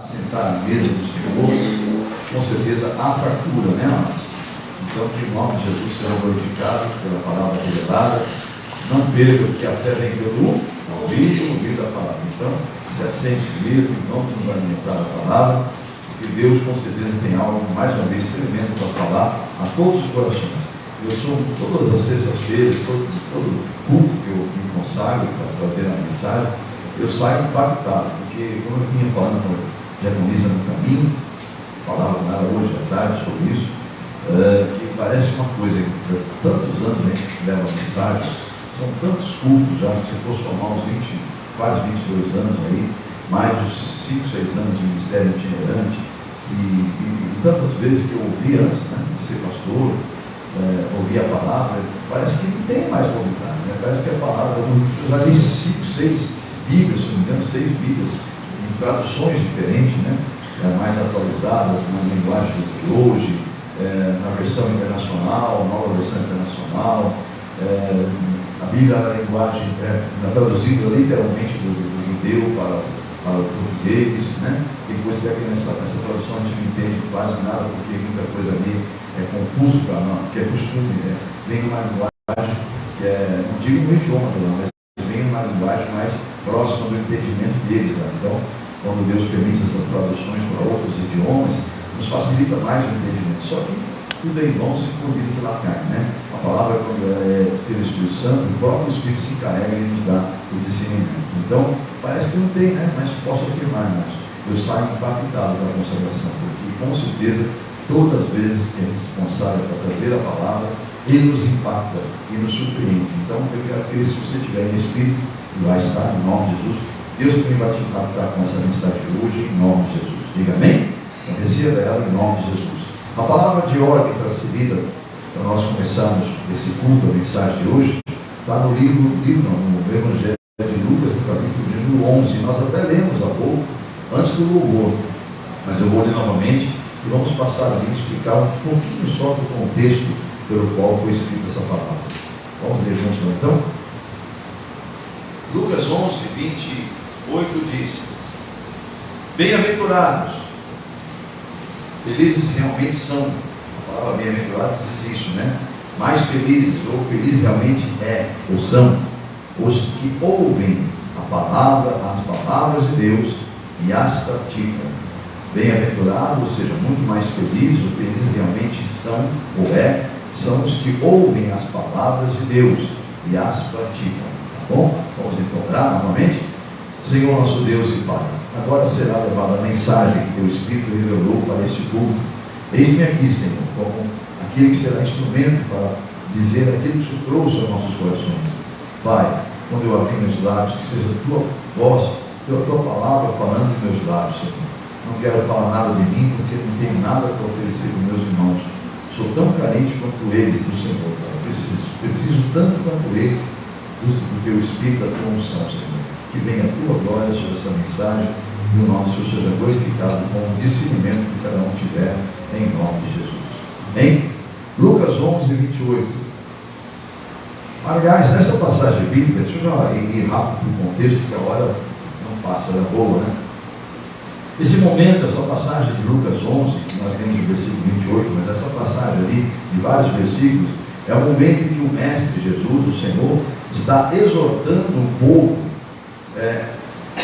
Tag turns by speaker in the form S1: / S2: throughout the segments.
S1: Assentar à mesa do Senhor, com certeza há fartura, né, amados? Então, que o nome de Jesus seja glorificado pela palavra revelada. Não perca, porque a fé vem pelo ouvir da palavra. Então, se assente mesmo, não nos alimentar a palavra, porque Deus com certeza tem algo, mais uma vez, tremendo para falar a todos os corações. Eu sou, todas as sextas-feiras, todo culto que eu me consagro para trazer a mensagem, eu saio impactado, porque, como eu vinha falando com a diaconisa no caminho, falava com ela hoje à tarde sobre isso, que parece uma coisa que tantos anos a gente leva a mensagem, são tantos cultos já, se for somar uns 20, quase 22 anos aí, mais os 5, 6 anos de ministério itinerante, e tantas vezes que eu ouvi antes, né, de ser pastor, ouvi a palavra, parece que não tem mais novidade, né? Parece que a palavra, eu já li 5, 6 Bíblias, se não me engano, 6 Bíblias, em traduções diferentes, né? Mais atualizadas, na linguagem de hoje, na versão internacional, nova versão internacional, a Bíblia na linguagem, traduzida literalmente do judeu para o português, né? Tem coisa que aqui nessa tradução a gente não entende quase nada, porque muita coisa ali é confuso para nós, que é costume, né? Vem numa linguagem que não digo no idioma, mas vem numa linguagem mais próxima do entendimento deles, né? Então, quando Deus permite essas traduções para outros idiomas, nos facilita mais o entendimento. Só que tudo é em vão se for lido pela carne, né? A palavra, quando é pelo Espírito Santo, o próprio Espírito se encarrega e nos dá o discernimento. Então, parece que não tem, né? Mas posso afirmar, irmãos, eu saio impactado da consagração, porque com certeza, todas as vezes que a gente se consagra para trazer a palavra, ele nos impacta e nos surpreende. Então, eu quero que, se você tiver em espírito, vai estar em nome de Jesus. Deus também vai te impactar com essa mensagem de hoje, em nome de Jesus. Diga amém? Então, receba ela em nome de Jesus. A palavra de ordem para ser lida, para nós começarmos esse culto, a mensagem de hoje, está no no Evangelho de Lucas, no capítulo 11. Nós até lemos há pouco, antes do louvor, mas eu vou ler novamente e vamos passar ali e explicar um pouquinho só do contexto pelo qual foi escrita essa palavra. Vamos ler juntos então? Lucas 11, 28 diz: Bem-aventurados, felizes realmente são, a palavra bem-aventurados diz isso, né? Mais felizes, ou feliz realmente ou são, os que ouvem as palavras de Deus e as praticam. Bem-aventurados, ou seja, muito mais felizes, ou felizes realmente são, são os que ouvem as palavras de Deus e as praticam. Tá bom? Vamos então orar novamente. Senhor nosso Deus e Pai, agora será levada a mensagem que teu Espírito revelou para este culto. Eis-me aqui, Senhor, como aquele que será instrumento para dizer aquilo que tu trouxe aos nossos corações. Pai, quando eu abrir meus lábios, que seja a tua voz, a tua palavra falando em meus lábios, Senhor. Não quero falar nada de mim, porque não tenho nada para oferecer para meus irmãos. Sou tão carente quanto eles do Senhor, Pai. Preciso tanto quanto eles do teu Espírito, da tua unção, Senhor. Que venha a tua glória sobre essa mensagem e o nome do Senhor seja glorificado com o discernimento que cada um tiver, em nome de Jesus. Amém? Lucas 11, 28. Aliás, nessa passagem bíblica, deixa eu já ir rápido para o contexto, que a hora não passa, era boa, né? Esse momento, essa passagem de Lucas 11, que nós temos o versículo 28, mas essa passagem ali, de vários versículos, é o momento em que o Mestre Jesus, o Senhor, está exortando o povo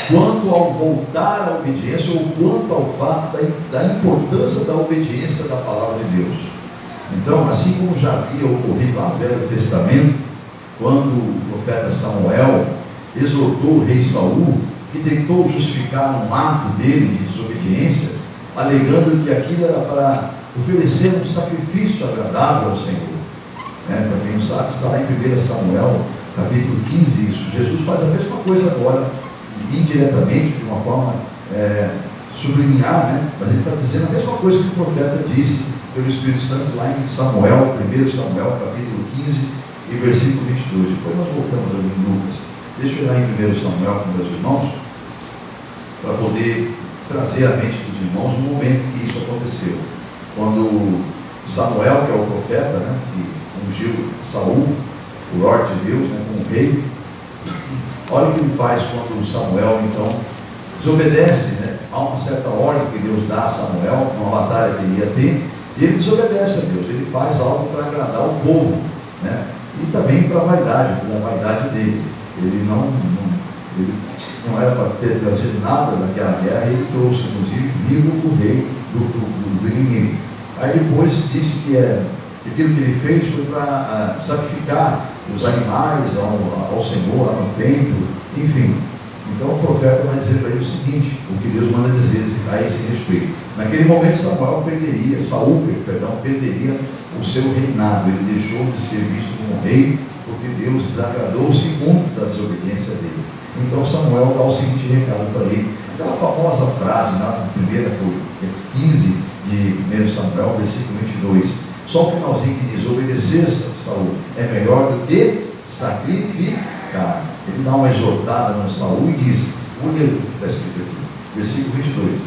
S1: quanto ao voltar à obediência, ou quanto ao fato da importância da obediência da palavra de Deus. Então, assim como já havia ocorrido lá no Velho Testamento, quando o profeta Samuel exortou o rei Saul, que tentou justificar um ato dele de desobediência, alegando que aquilo era para oferecer um sacrifício agradável ao Senhor. Para quem não sabe, está lá em 1 Samuel, capítulo 15, isso. Jesus faz a mesma coisa agora, indiretamente, de uma forma subliminar, né? Mas ele está dizendo a mesma coisa que o profeta disse pelo Espírito Santo lá em Samuel, 1 Samuel, capítulo 15 e versículo 22. Depois nós voltamos ali em Lucas. Deixa eu ir lá em 1 Samuel com meus irmãos, para poder trazer à mente dos irmãos o momento que isso aconteceu. Quando Samuel, que é o profeta, né, que ungiu Saul, o Lorde de Deus, né, como rei, olha o que ele faz quando Samuel, então, desobedece, né? Há uma certa ordem que Deus dá a Samuel, uma batalha que ele ia ter, e ele desobedece a Deus, ele faz algo para agradar o povo, né? E também para a vaidade, pela vaidade dele. Ele não era para ter trazido nada daquela guerra, ele trouxe, inclusive, vivo o rei do inimigo. Aí depois disse que aquilo que ele fez foi para sacrificar os animais ao Senhor, lá no templo, enfim. Então o profeta vai dizer para ele o seguinte, o que Deus manda dizer a esse respeito. Naquele momento Saul perderia o seu reinado, ele deixou de ser visto como rei, porque Deus desagradou-se muito da desobediência dele. Então Samuel dá o seguinte recado para ele, aquela famosa frase lá no 15 de 1 Samuel, versículo 22, só o finalzinho que diz, obedecer, Saul, é melhor do que sacrificar. Ele dá uma exortada no Saul e diz, olha o que está escrito aqui, versículo 22,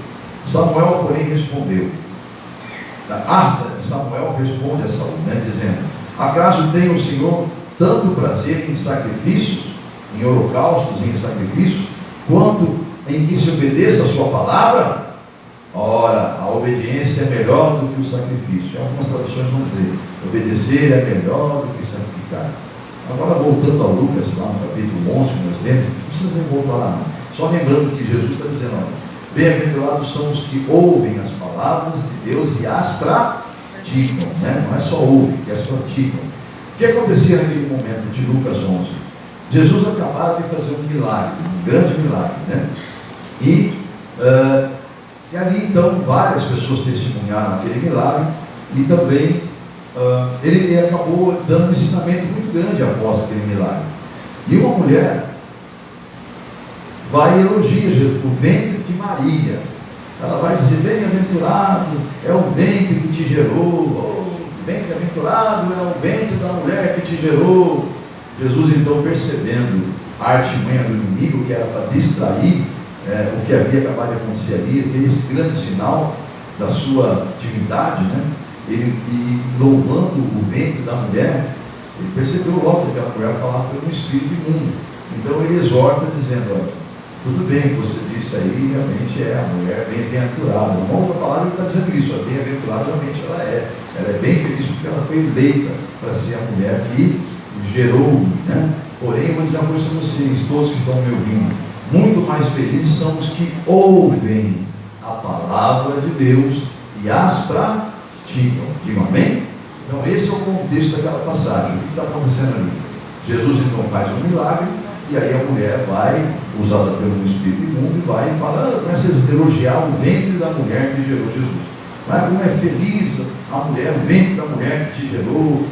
S1: Samuel, porém, respondeu, Samuel responde a Saul, né, dizendo, acaso tem o Senhor tanto prazer em sacrifícios, em holocaustos, em sacrifícios, quanto em que se obedeça a sua palavra? Ora, a obediência é melhor do que o sacrifício. Algumas traduções vão dizer, obedecer é melhor do que sacrificar. Agora, voltando ao Lucas, lá no capítulo 11, que nós lemos, não precisa voltar lá não. Só lembrando que Jesus está dizendo, olha, bem-aventurados são os que ouvem as palavras de Deus e as praticam, né? Não é só ouvem, que as praticam. O que acontecia naquele momento de Lucas 11? Jesus acabara de fazer um milagre, um grande milagre, né? E ali então várias pessoas testemunharam aquele milagre e também ele acabou dando um ensinamento muito grande após aquele milagre. E uma mulher vai elogiar Jesus, o ventre de Maria. Ela vai dizer, bem-aventurado é o ventre que te gerou, bem-aventurado é o ventre da mulher que te gerou. Jesus então, percebendo a artimanha do inimigo, que era para distrair o que havia acabado de acontecer ali, aquele grande sinal da sua divindade, né? E louvando o ventre da mulher, ele percebeu logo que aquela mulher falava por um espírito imundo. Então ele exorta dizendo, olha, tudo bem que você disse aí, realmente é a mulher bem-aventurada. Uma outra palavra ele está dizendo isso, a bem-aventurada realmente ela é bem feliz porque ela foi eleita para ser a mulher que gerou, né? Porém, eu vou dizer uma coisa para vocês, todos que estão me ouvindo, muito mais felizes são os que ouvem a palavra de Deus e as praticam. Digam amém? Então esse é o contexto daquela passagem. O que está acontecendo ali? Jesus então faz um milagre, e aí a mulher vai, usada pelo Espírito imundo, e vai e fala, começa a elogiar o ventre da mulher que gerou Jesus. Mas como é feliz a mulher, o ventre da mulher que te gerou,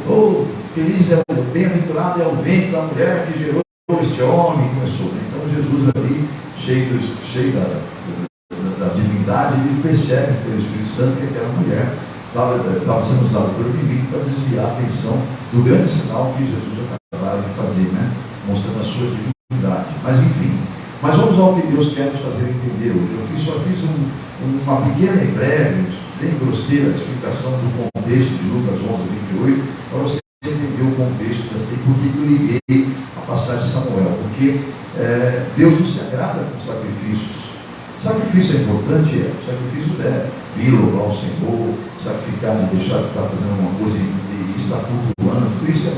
S1: feliz é o bem-aventurado é o ventre da mulher que gerou este homem, começou. Então Jesus ali, cheio da divindade, ele percebe pelo Espírito Santo que aquela mulher estava sendo usada pelo inimigo para desviar a atenção do grande sinal que Jesus acabava de fazer, né? Mostrando a sua divindade. Mas enfim, vamos ao que Deus quer nos fazer entender hoje. Eu só fiz uma pequena e breve, bem grosseira explicação do contexto de Lucas 11, 28, para você entender o contexto e por que eu liguei a passagem de Samuel, porque Deus não se agrada com sacrifícios. Sacrifício é importante, o sacrifício é vir louvar o Senhor, sacrificar, de deixar de estar fazendo alguma coisa e estar cultuando, tudo isso é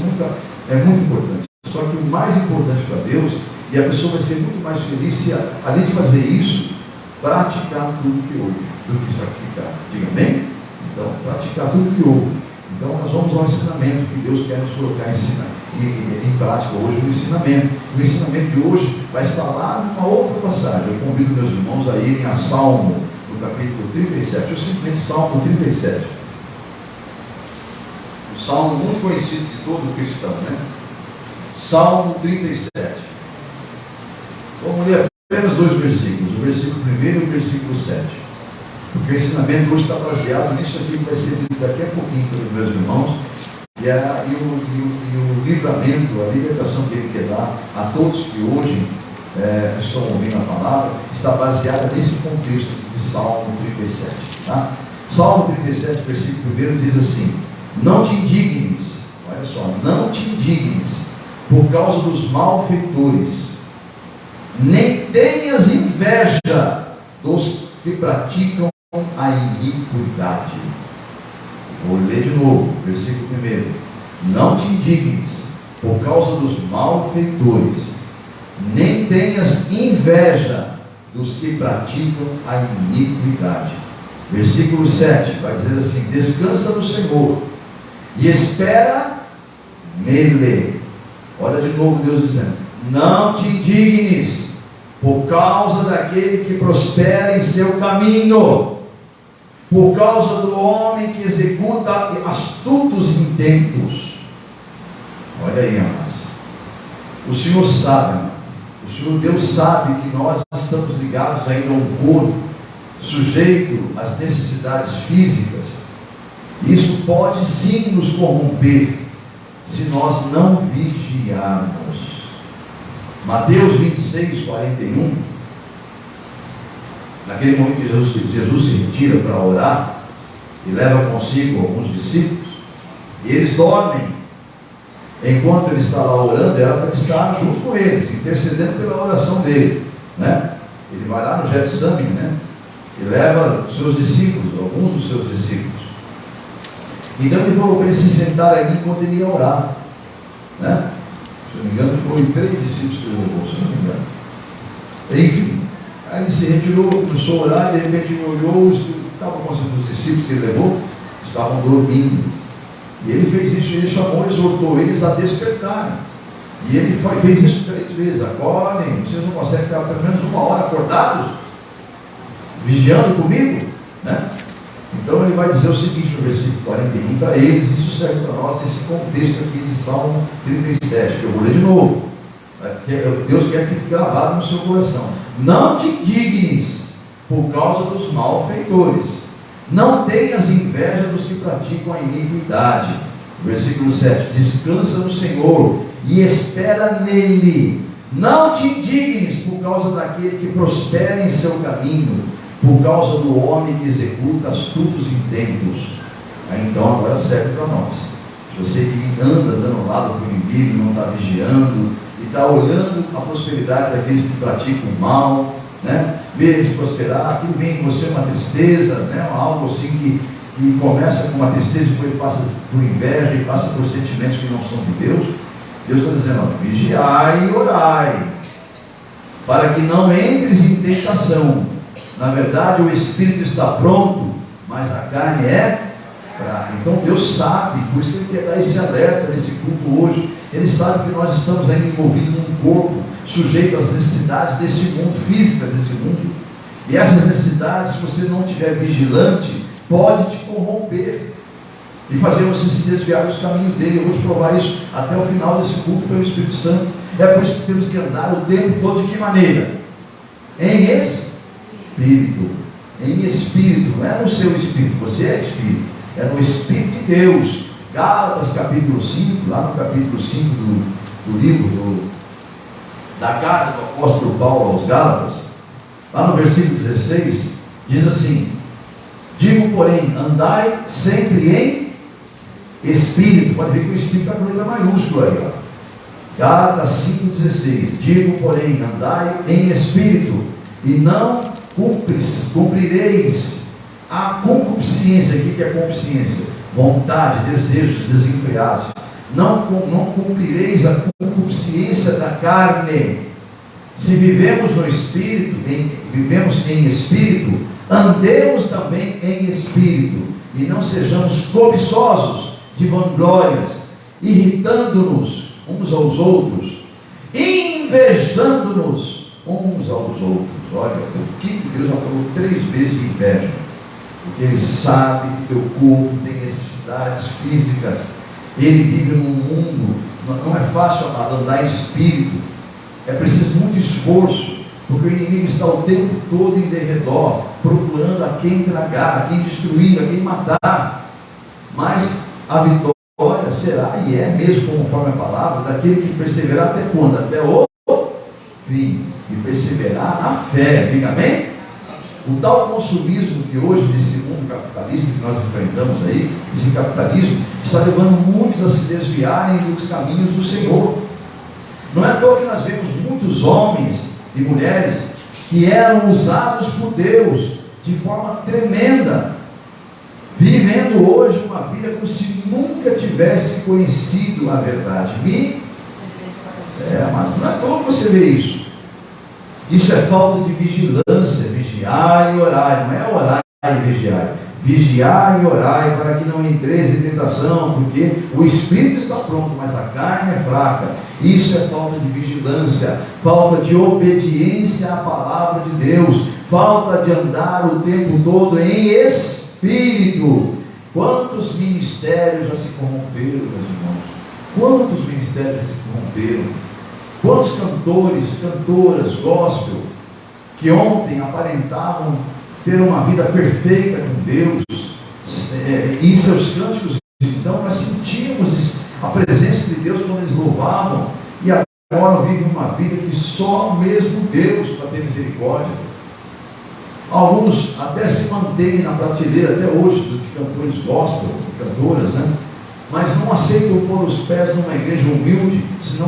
S1: muito importante. Só que o mais importante para Deus, e a pessoa vai ser muito mais feliz se, além de fazer isso, praticar tudo que ouve, do que sacrificar. Diga amém? Então, praticar tudo que ouve. Então, nós vamos ao ensinamento que Deus quer nos colocar em prática hoje, o ensinamento. O ensinamento de hoje vai estar lá numa outra passagem. Eu convido meus irmãos a irem a Salmo, no capítulo 37, ou simplesmente Salmo 37. O Salmo muito conhecido de todo cristão, né? Salmo 37. Vamos ler apenas dois versículos, o versículo 1 e o versículo 7. Porque o ensinamento hoje está baseado nisso aqui que vai ser dito daqui a pouquinho pelos meus irmãos, e o livramento, a libertação que ele quer dar a todos que hoje estão ouvindo a palavra, está baseada nesse contexto de Salmo 37. Tá? Salmo 37, versículo 1 diz assim: não te indignes, olha só, não te indignes por causa dos malfeitores, nem tenhas inveja dos que praticam a iniquidade. Vou ler de novo, versículo 1. Não te indignes por causa dos malfeitores, nem tenhas inveja dos que praticam a iniquidade. Versículo 7 vai dizer assim: descansa no Senhor e espera nele. Olha de novo Deus dizendo: não te indignes por causa daquele que prospera em seu caminho, por causa do homem que executa astutos intentos. Olha aí, amados, o Senhor sabe, amado. O Senhor Deus sabe que nós estamos ligados ainda a um corpo, sujeito às necessidades físicas. Isso pode sim nos corromper, se nós não vigiarmos. Mateus 26, 41, naquele momento que Jesus se retira para orar, e leva consigo alguns discípulos, e eles dormem. Enquanto ele está lá orando, era para estar junto com eles, intercedendo pela oração dele, né? Ele vai lá no Getsemane, né? E leva os seus discípulos, alguns dos seus discípulos. Então ele falou para eles se sentarem ali enquanto ele ia orar, né? Se não me engano, foi 3 discípulos que ele levou, se não me engano. Enfim, aí ele se retirou, começou a orar, e de repente ele olhou, estavam com os discípulos que ele levou, estavam dormindo. E ele fez isso, ele chamou, exortou eles a despertarem. E ele fez isso 3 vezes. Acordem, vocês não conseguem ficar pelo menos 1 hora acordados, vigiando comigo, né? Então ele vai dizer o seguinte no versículo 41 para eles, isso serve para nós nesse contexto aqui de Salmo 37, que eu vou ler de novo. Deus quer que fique gravado no seu coração. Não te indignes por causa dos malfeitores, não tenhas inveja dos que praticam a iniquidade. Versículo 7, descansa no Senhor e espera nele, não te indignes por causa daquele que prospera em seu caminho, por causa do homem que executa astutos intentos. Então agora serve para nós. Se você que anda dando lado para o inimigo, não está vigiando, e está olhando a prosperidade daqueles que praticam o mal, né? Vê eles prosperar, aquilo vem em você uma tristeza, né? Algo assim que começa com uma tristeza, depois passa por inveja e passa por sentimentos que não são de Deus. Deus está dizendo: ó, vigiai e orai, para que não entres em tentação. Na verdade, o espírito está pronto, mas a carne é fraca. Então Deus sabe, por isso que Ele quer dar esse alerta nesse culto hoje. Ele sabe que nós estamos ainda envolvidos num corpo, sujeito às necessidades desse mundo, físicas desse mundo. E essas necessidades, se você não estiver vigilante, pode te corromper e fazer você se desviar dos caminhos dele. Eu vou te provar isso até o final desse culto pelo Espírito Santo. É por isso que temos que andar o tempo todo de que maneira? Em espírito. Em espírito, não é no seu espírito, você é espírito, é no Espírito de Deus. Gálatas capítulo 5, lá no capítulo 5 do livro da carta do apóstolo Paulo aos Gálatas, lá no versículo 16, diz assim: digo, porém, andai sempre em espírito. Pode ver que o espírito está com letra maiúscula aí, ó. Gálatas 5,16. Digo, porém, andai em espírito, e não cumprireis a concupiscência. O que é concupiscência? Vontade, desejos desenfreados. Não cumprireis a concupiscência da carne. Se vivemos no espírito, vivemos em espírito, andemos também em espírito, e não sejamos cobiçosos de vanglórias, irritando-nos uns aos outros, invejando-nos uns aos outros. Olha, o que Deus já falou 3 vezes de inveja, porque Ele sabe que teu corpo tem necessidades físicas. Ele vive num mundo, não é fácil andar em espírito, é preciso muito esforço, porque o inimigo está o tempo todo em derredor, procurando a quem tragar, a quem destruir, a quem matar. Mas a vitória será, e é mesmo conforme a palavra, daquele que perseverar até quando? Até o fim, e perseverar na fé. Diga amém? O tal consumismo que hoje, nesse mundo capitalista que nós enfrentamos aí, esse capitalismo, está levando muitos a se desviarem dos caminhos do Senhor. Não é à toa que nós vemos muitos homens e mulheres que eram usados por Deus de forma tremenda, vivendo hoje uma vida como se nunca tivesse conhecido a verdade. Mas não é como você vê isso. Isso é falta de vigilância, vigiar e orar. Não é orar e vigiar. Vigiar e orar para que não entreis em tentação, porque o espírito está pronto, mas a carne é fraca. Isso é falta de vigilância, falta de obediência à palavra de Deus, falta de andar o tempo todo em espírito. Quantos ministérios já se corromperam, meus irmãos? Quantos ministérios já se corromperam? Quantos cantores, cantoras, gospel, que ontem aparentavam ter uma vida perfeita com Deus, e em seus cânticos, então nós sentimos a presença de Deus quando eles louvavam, e agora vivem uma vida que só mesmo Deus para ter misericórdia. Alguns até se mantêm na prateleira até hoje de cantores gospel, de cantoras, né? Mas não aceitam pôr os pés numa igreja humilde, se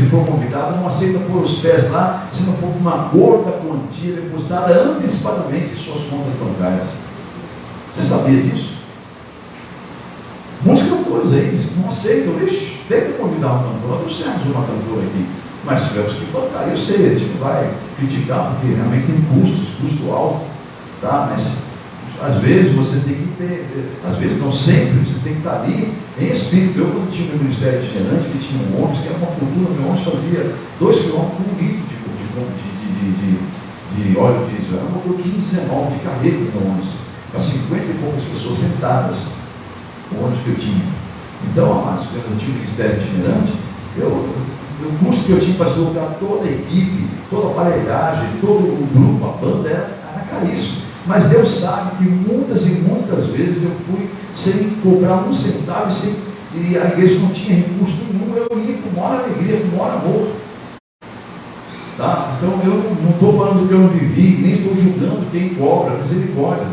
S1: for convidado, não aceita pôr os pés lá, se não for uma gorda quantia depositada antecipadamente em suas contas bancárias. Você sabia disso? Muitos cantores aí não aceitam. Tenta convidar um cantor. Nós trouxemos uma cantora aqui, mas tivemos que bancar. Eu sei, a gente não vai criticar, porque realmente tem custo alto, tá? Mas às vezes você tem que ter, às vezes não sempre, você tem que estar ali em espírito. Eu, quando tinha meu ministério itinerante, que tinha um ônibus, que era uma fortuna, meu ônibus fazia 2 km com 1 litro de óleo diesel. Era um motor 1519 de carreta no ônibus, para 50 e poucas pessoas sentadas, o ônibus que eu tinha. Então, amados, quando eu tinha o ministério itinerante, o custo que eu tinha para deslocar toda a equipe, toda a aparelhagem, todo o grupo, a banda, era caríssimo. Mas Deus sabe que muitas e muitas vezes eu fui sem cobrar um centavo, e a igreja não tinha recurso nenhum, eu ia com maior alegria, com maior amor. Tá? Então eu não estou falando do que eu não vivi, nem estou julgando quem cobra, misericórdia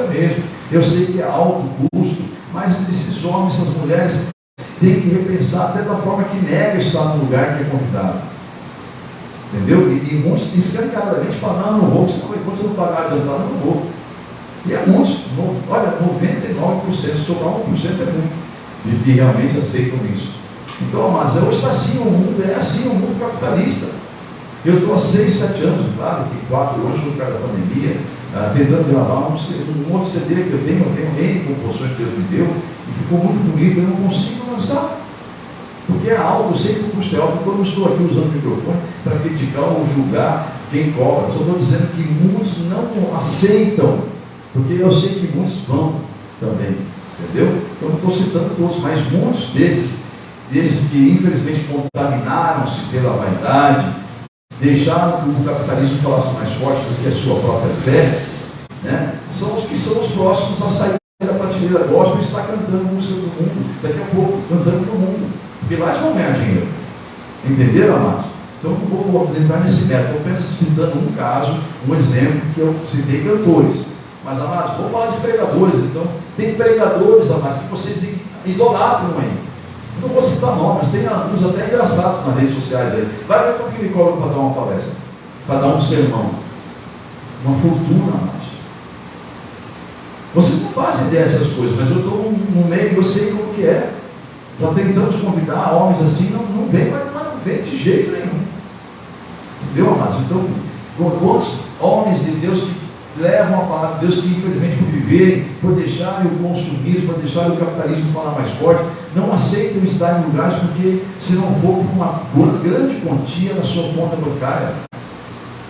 S1: mesmo. Eu sei que é alto custo, mas esses homens, essas mulheres, têm que repensar até da forma que nega estar no lugar que é convidado. Entendeu? E muitos escancaradamente falam, não vou, quando você não pagar adiantado, eu não vou. E há muitos, olha, 99%, sobrar 1% é muito, de que realmente aceitam isso. Então, mas hoje está assim o mundo, é assim o mundo capitalista. Eu estou há 6, 7 anos, claro, que 4 anos por causa da pandemia, tentando gravar um outro CD que eu tenho N composições que Deus me deu, e ficou muito bonito, eu não consigo lançar. Porque é alto, eu sei que o custo é alto, então eu não estou aqui usando o microfone para criticar ou julgar quem cobra. Só estou dizendo que muitos não aceitam, porque eu sei que muitos vão também, entendeu? Então não estou citando todos, mas muitos desses que infelizmente contaminaram-se pela vaidade, deixaram que o capitalismo falasse mais forte do que a sua própria fé, né? São os que são os próximos a sair da prateleira gospel e estar cantando música do mundo, daqui a pouco, cantando para o mundo. Porque lá eles vão ganhar dinheiro. Entenderam, amados? Então não vou entrar nesse mérito. Estou apenas citando um caso, um exemplo, que eu citei cantores. Mas, amados, vou falar de pregadores. Então, tem pregadores, amados, que vocês idolatram aí. Eu não vou citar nomes, mas tem alguns até engraçados nas redes sociais aí. Vai ver quanto que me cobra para dar uma palestra, para dar um sermão. Uma fortuna, amados. Vocês não fazem ideia dessas coisas, mas eu estou no meio e eu sei como que é. Já tentamos convidar homens assim, não vem, mas não vem de jeito nenhum. Entendeu, amados? Então, quantos homens de Deus que levam a palavra de Deus, que infelizmente por viverem, por deixarem o consumismo, por deixarem o capitalismo falar mais forte, não aceitam estar em lugares porque, se não for por uma grande quantia na sua conta bancária.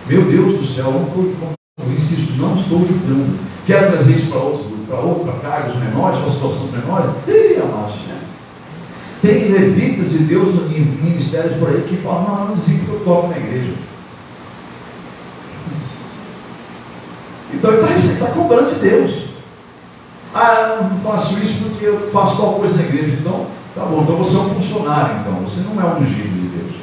S1: Meu Deus do céu, não estou julgando. Quero trazer isso para cargos menores, para situações menores? Amados, tem levitas de Deus em ministérios por aí que falam, não dizem que eu toco na igreja. Então ele está cobrando de Deus. Eu não faço isso porque eu faço tal coisa na igreja. Então, tá bom, então você é um funcionário, então. Você não é um ungido de Deus.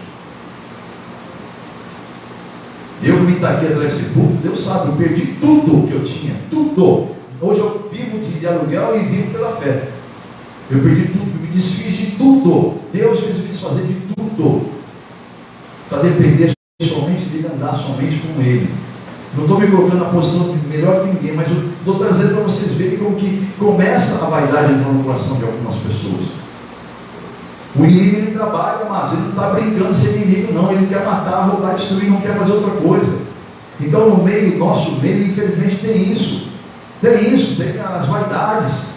S1: Eu me taquei atrás desse púlpito, Deus sabe, eu perdi tudo que eu tinha, tudo. Hoje eu vivo de aluguel e vivo pela fé. Eu perdi tudo, me desfiz de tudo. Deus fez me desfazer de tudo, para depender somente andar somente com Ele. Não estou me colocando na posição de melhor que ninguém, mas eu estou trazendo para vocês verem como que começa a vaidade no coração de algumas pessoas. O inimigo, ele trabalha, mas ele não está brincando de ser inimigo, não. Ele quer matar, roubar, destruir, não quer fazer outra coisa. Então, no meio, nosso meio, infelizmente, tem isso. Tem as vaidades.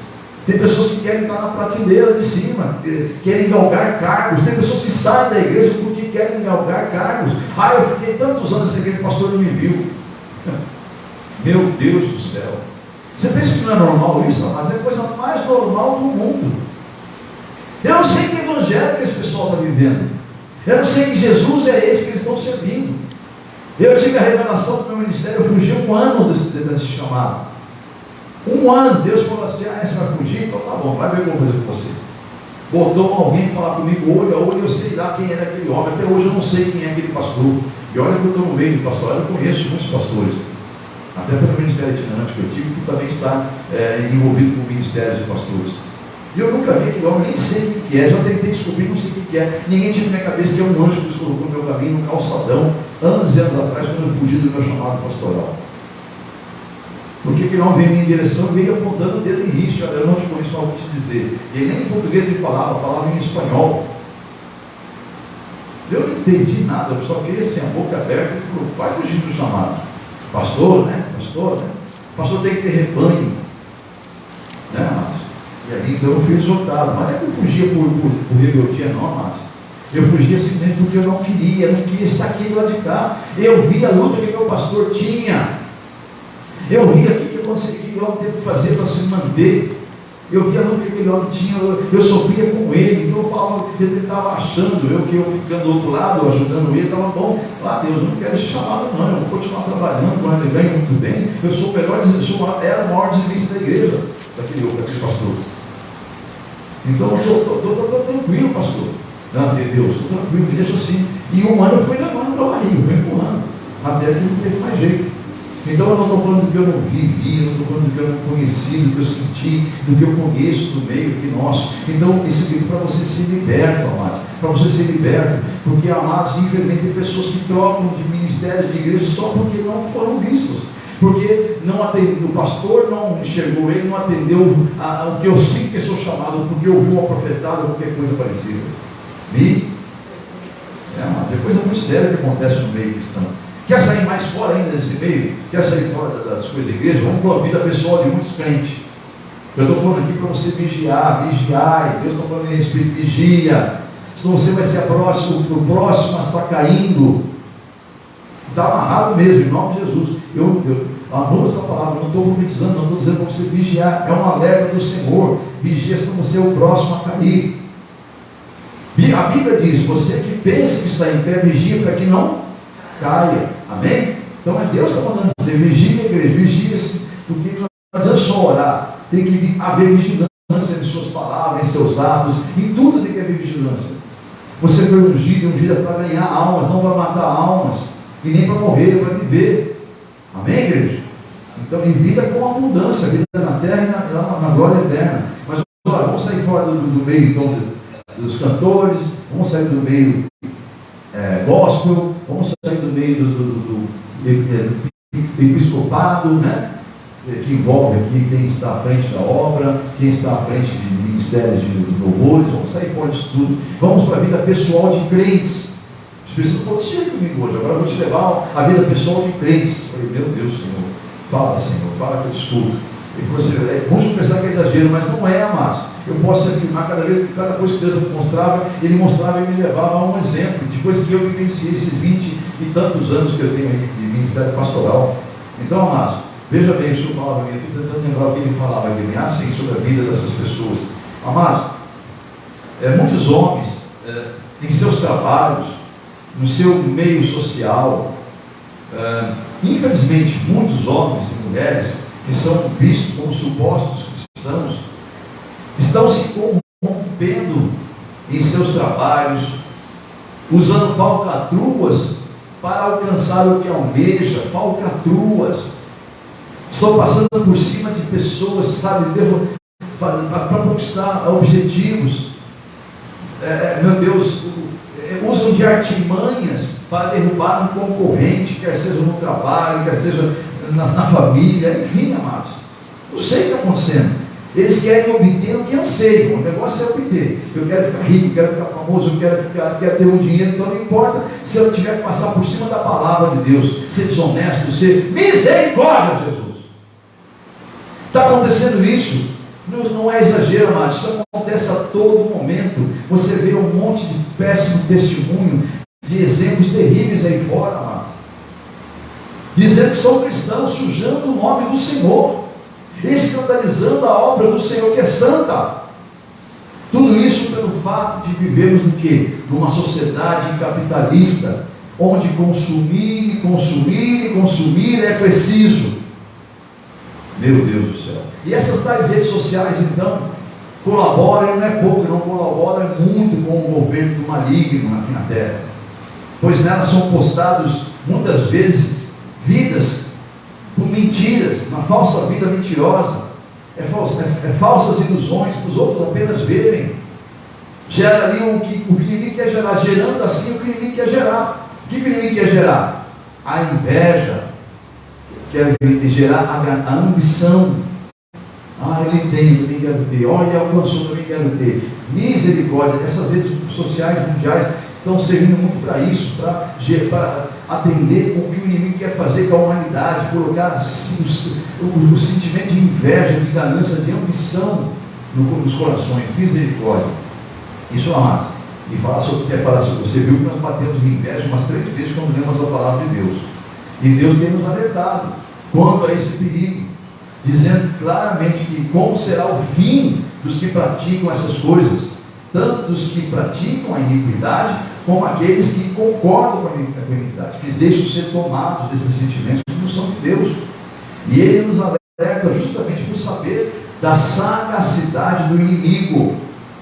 S1: Tem pessoas que querem estar na prateleira de cima, querem galgar cargos. Tem pessoas que saem da igreja porque querem galgar cargos. Eu fiquei tantos anos nessa igreja, o pastor não me viu. Meu Deus do céu. Você pensa que não é normal isso? Mas é a coisa mais normal do mundo. Eu não sei que evangelho que esse pessoal está vivendo. Eu não sei que Jesus é esse que eles estão servindo. Eu tive a revelação do meu ministério, eu fugi um ano desse chamado. Um ano, Deus falou assim: você vai fugir? Então tá bom, vai ver o que eu vou fazer com você. Botou alguém falar comigo, olho a olho, eu sei lá quem era aquele homem. Até hoje eu não sei quem é aquele pastor. E olha que eu estou no meio do pastor, eu conheço muitos pastores. Até pelo ministério itinerante que eu tive, que também está envolvido com ministérios de pastores. E eu nunca vi aquele homem, nem sei o que é, já tentei descobrir, não sei o que é. Ninguém tinha na minha cabeça que é um anjo que Deus colocou no meu caminho, no calçadão, anos e anos atrás, quando eu fugi do meu chamado pastoral. Porque aquele homem veio em minha direção e veio apontando o dedo em rixa. Eu não te conheço, mas vou te dizer. Ele nem em português ele falava em espanhol. Eu não entendi nada, eu só fiquei assim, a boca aberta, e falou: vai fugir do chamado. Pastor, né? Pastor tem que ter rebanho. Né, Márcio? E aí então eu fui exortado. Mas não é que eu fugia por rebeldia, não, Márcio. Eu fugia simplesmente porque eu não queria estar aqui do lado de cá. Eu vi a luta que meu pastor tinha. Eu vi aqui que aquele homem teve que fazer para se manter. Eu vi a luta que aquele homem tinha, eu sofria com ele. Então eu falava, ele estava achando, que eu ficando do outro lado, ajudando ele, estava bom. Deus, eu não quero esse chamado não, eu vou continuar trabalhando, quando eu ganho muito bem. Eu sou o melhor, era o maior dizimista da igreja, daquele pastor. Então eu estou tranquilo, pastor. Não, Deus, estou tranquilo, me deixa assim. E um ano eu fui levando para a barriga, fui empurrando, até que não teve mais jeito. Então eu não estou falando do que eu não vivi, eu não estou falando do que eu não conheci, do que eu senti, do que eu conheço do meio aqui nosso. Então isso aqui é para você ser liberto, amados, para você ser liberto, porque, amados, infelizmente tem pessoas que trocam de ministérios de igreja só porque não foram vistos, porque não atendeu, o pastor não enxergou ele, não atendeu o que eu sinto que sou chamado, porque ouviu uma profetada ou qualquer coisa parecida. Mas é coisa muito séria que acontece no meio cristão. Quer sair mais fora ainda desse meio? Quer sair fora das coisas da igreja? Vamos para a vida pessoal de muitos crentes. Eu estou falando aqui para você vigiar, e Deus está falando em Espírito, vigia, senão você vai ser o próximo a estar caindo. Está amarrado mesmo, em nome de Jesus. Eu amo essa palavra, não estou profetizando, não estou dizendo para você vigiar, é um alerta do Senhor. Vigia, senão você é o próximo a cair. A Bíblia diz: você que pensa que está em pé, vigia para que não caia. Amém? Então é Deus que está mandando dizer: vigia, igreja, vigia-se, porque não adianta só orar, tem que haver vigilância em suas palavras, em seus atos, em tudo tem que haver vigilância. Você foi ungido para ganhar almas, não para matar almas, e nem para morrer, para viver. Amém, igreja? Então, em vida com abundância, vida na terra e na glória eterna. Mas olha, vamos sair fora do meio então, dos cantores, vamos sair do meio gospel, vamos sair do meio do episcopado, né? Que envolve aqui quem está à frente da obra, quem está à frente de ministérios de louvores. Vamos sair fora disso tudo, vamos para a vida pessoal de crentes. Os pessoas falam: chega comigo hoje, agora eu vou te levar à vida pessoal de crentes. Eu falei: meu Deus, Senhor, fala que eu escuto. Ele falou assim: vamos pensar que é exagero, mas não é, amados. Eu posso afirmar, cada coisa que Deus mostrava, Ele mostrava e me levava a um exemplo, depois que eu vivenciei esses 20 e tantos anos que eu tenho de ministério pastoral. Então, amados, veja bem, o Senhor falava, eu estou tentando lembrar o que Ele falava aqui, sobre a vida dessas pessoas. Amados, muitos homens, em seus trabalhos, no seu meio social, infelizmente, muitos homens e mulheres que são vistos como supostos cristãos, estão se corrompendo em seus trabalhos, usando falcatruas para alcançar o que almeja, falcatruas. Estão passando por cima de pessoas, sabe, para conquistar objetivos. Meu Deus, usam de artimanhas para derrubar um concorrente, quer seja no trabalho, quer seja na família, enfim, amados. Não sei o que está acontecendo. Eles querem obter o que anseiam. O negócio é obter. Eu quero ficar rico, eu quero ficar famoso, eu quero ter um dinheiro. Então não importa se eu tiver que passar por cima da palavra de Deus, ser desonesto, ser misericórdia, Jesus. Está acontecendo isso? Não é exagero, amados. Isso acontece a todo momento. Você vê um monte de péssimo testemunho, de exemplos terríveis aí fora, amados, dizendo que são cristãos, sujando o nome do Senhor, escandalizando a obra do Senhor, que é santa. Tudo isso pelo fato de vivermos no quê? Numa sociedade capitalista, onde consumir é preciso. Meu Deus do céu. E essas tais redes sociais, então, colaboram, não é pouco, não colaboram muito com o governo do maligno aqui na terra, pois nelas são postados muitas vezes vidas com mentiras, uma falsa vida mentirosa, falsas ilusões para os outros apenas verem. Gera ali o que o inimigo quer gerar, gerando assim o que o inimigo quer gerar. O que o inimigo quer gerar? A inveja, quer gerar a ambição. Ele tem, eu também quero ter. Olha, alcançou, eu também quero ter. Misericórdia. Essas redes sociais mundiais estão servindo muito para isso, para atender o que o inimigo quer fazer com a humanidade, colocar o sentimento de inveja, de ganância, de ambição nos corações. Misericórdia. Isso, amados. E quer falar sobre, você viu que nós batemos em inveja umas 3 vezes quando lemos a palavra de Deus. E Deus tem nos alertado quanto a esse perigo, dizendo claramente que como será o fim dos que praticam essas coisas, tanto dos que praticam a iniquidade, como aqueles que concordam com a iniquidade, que deixam ser tomados desses sentimentos que não são de Deus. E ele nos alerta justamente por saber da sagacidade do inimigo,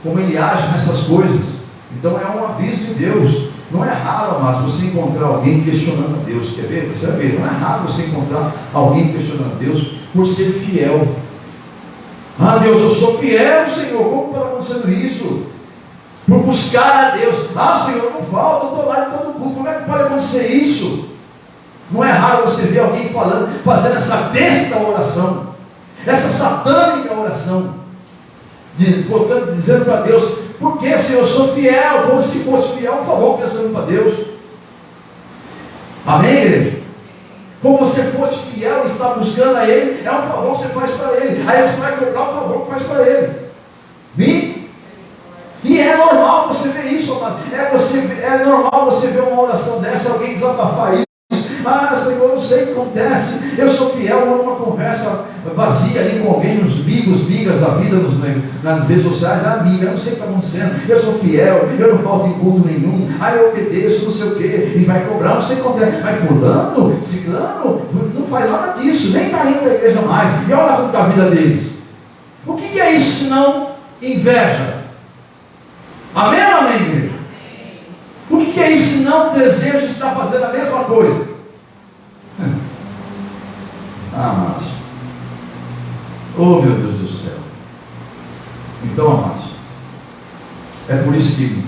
S1: como ele age nessas coisas. Então é um aviso de Deus. Não é raro, amados, você encontrar alguém questionando a Deus. Quer ver? Você vai ver, não é raro você encontrar alguém questionando a Deus por ser fiel. Deus, eu sou fiel, Senhor, como está acontecendo isso? Por buscar a Deus. Senhor, não falta, eu estou lá em todo culto. Como é que pode acontecer isso? Não é raro você ver alguém fazendo essa besta oração, essa satânica oração, dizendo para Deus: por que, Senhor, eu sou fiel? Como se fosse fiel, por favor, que fazendo para Deus. Amém, igreja? Como você fosse fiel e está buscando a Ele, é um favor que você faz para Ele. Aí você vai cobrar o favor que faz para Ele. E é normal você ver isso, amado. É normal você ver uma oração dessa, alguém desabafar isso. Senhor, eu não sei o que acontece. Eu sou fiel numa conversa vazia ali com alguém, nos migas da vida, nas redes sociais. Amiga, eu não sei o que está acontecendo. Eu sou fiel, eu não falto em culto nenhum. Eu obedeço, não sei o que. E vai cobrar, não sei o que acontece. Mas fulano, ciclano, não faz nada disso. Nem está indo para a igreja mais. E olha como está a vida deles. O que é isso senão inveja? Amém ou amém, igreja? O que é isso senão desejo de estar fazendo a mesma coisa? Amados, oh meu Deus do céu. Então, amados, é por isso que